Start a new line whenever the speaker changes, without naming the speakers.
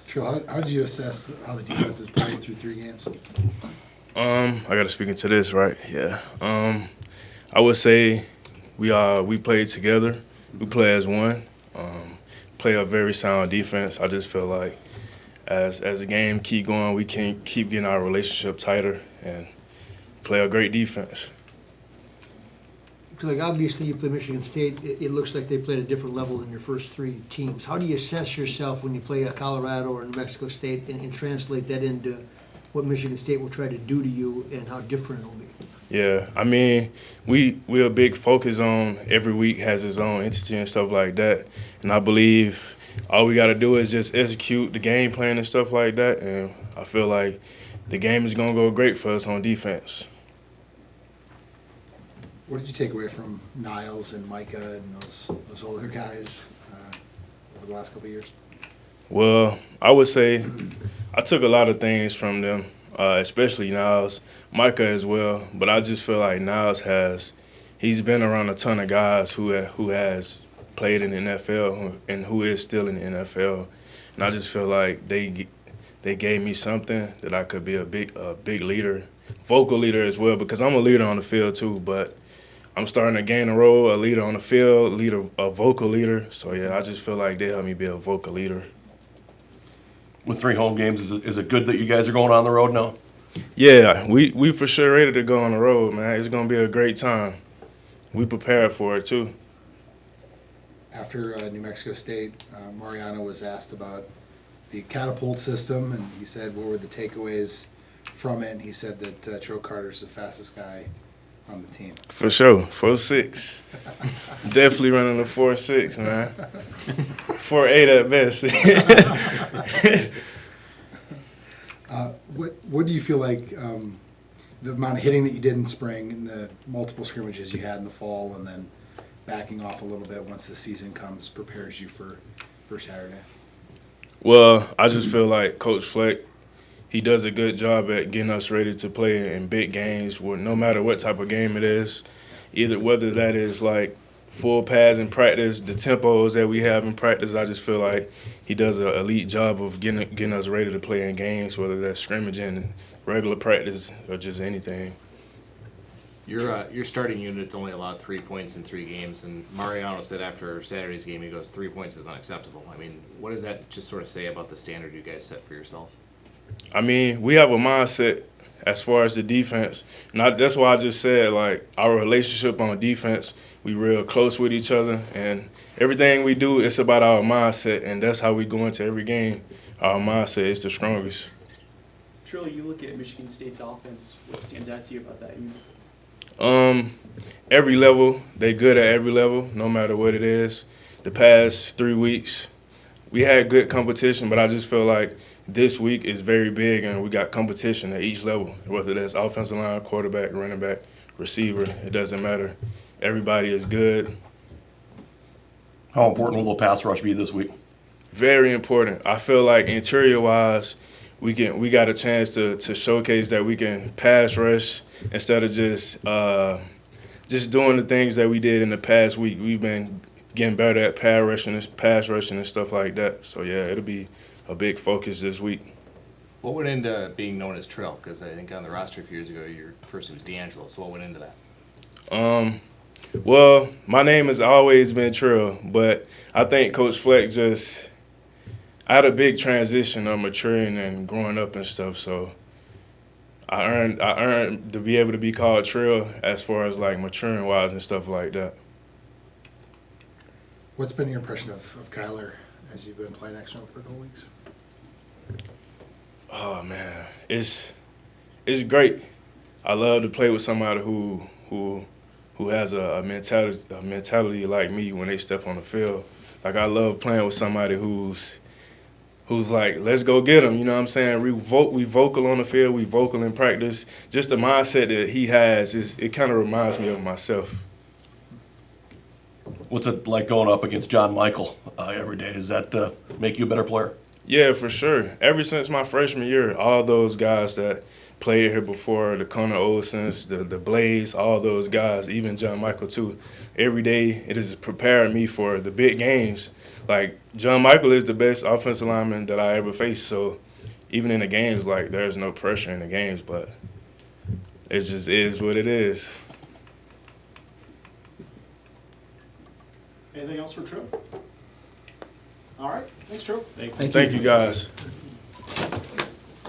Trill, how do you assess how the defense has played through 3 games?
I got to speak into this, right? Yeah. I would say we played together. We play as one. Play a very sound defense. I just feel like as the game keep going, we can keep getting our relationship tighter and play a great defense.
So, like, obviously you play Michigan State. It looks like they played a different level than your first 3 teams. How do you assess yourself when you play a Colorado or New Mexico State and translate that into what Michigan State will try to do to you and how different it'll be?
Yeah, I mean, we're a big focus on every week has its own entity and stuff like that. And I believe all we got to do is just execute the game plan and stuff like that. And I feel like the game is going to go great for us on defense.
What did you take away from Niles and Micah and those older guys over the last couple of years?
Well, I would say I took a lot of things from them, especially Niles, Micah as well. But I just feel like Niles he's been around a ton of guys who has played in the NFL and who is still in the NFL. And I just feel like they gave me something that I could be a big leader, vocal leader as well, because I'm a leader on the field too, but I'm starting to gain a role, a leader on the field, a vocal leader. So, yeah, I just feel like they helped me be a vocal leader.
With 3 home games, is it good that you guys are going on the road now?
Yeah, we for sure ready to go on the road, man. It's going to be a great time. We prepared for it, too.
After New Mexico State, Mariano was asked about the catapult system, and he said, what were the takeaways from it? And he said that Trill Carter's the fastest guy on the team.
For sure, 4.6. Definitely running the 4.6, man. 4.8 at best.
What do you feel like the amount of hitting that you did in spring and the multiple scrimmages you had in the fall and then backing off a little bit once the season comes prepares you for Saturday?
Well, I just feel like Coach Fleck, he does a good job at getting us ready to play in big games, no matter what type of game it is, whether that is like full pads in practice, the tempos that we have in practice. I just feel like he does an elite job of getting us ready to play in games, whether that's scrimmaging, regular practice, or just anything.
Your starting unit's only allowed 3 points in 3 games, and Mariano said after Saturday's game, he goes, 3 points is unacceptable. I mean, what does that just sort of say about the standard you guys set for yourselves?
I mean, we have a mindset as far as the defense. And that's why I just said, like, our relationship on defense, we real close with each other. And everything we do, it's about our mindset. And that's how we go into every game. Our mindset is the strongest.
Trill, you look at Michigan State's offense. What stands out to you about that unit?
Every level, they good at every level, no matter what it is. The past 3 weeks, we had good competition, but I just feel like this week is very big, and we got competition at each level, whether that's offensive line, quarterback, running back, receiver. It doesn't matter. Everybody is good.
How important will the pass rush be this week?
Very important. I feel like interior-wise, we got a chance to showcase that we can pass rush instead of just doing the things that we did in the past week. We've been getting better at pass rushing and stuff like that. So, yeah, it'll be a big focus this week.
What went into being known as Trill? Because I think on the roster a few years ago, your first name was D'Angelo. So what went into that?
Well, my name has always been Trill, but I think Coach Fleck I had a big transition of maturing and growing up and stuff, so I earned to be able to be called Trill as far as like maturing wise and stuff like that.
What's been your impression of Kyler as you've been playing next to him for a couple weeks?
Oh man, it's great. I love to play with somebody who has a mentality like me when they step on the field. Like I love playing with somebody who's like, let's go get him. You know what I'm saying? We vocal on the field, we vocal in practice. Just the mindset that he has it kind of reminds me of myself.
What's it like going up against John Michael every day? Does that make you a better player?
Yeah, for sure. Ever since my freshman year, all those guys that played here before, the Connor Olsons, the Blaze, all those guys, even John Michael too. Every day it has prepared me for the big games. Like John Michael is the best offensive lineman that I ever faced. So even in the games, like there's no pressure in the games, but it just is what it is.
Anything else for Trill? All right, thanks, Trill.
Thank you guys.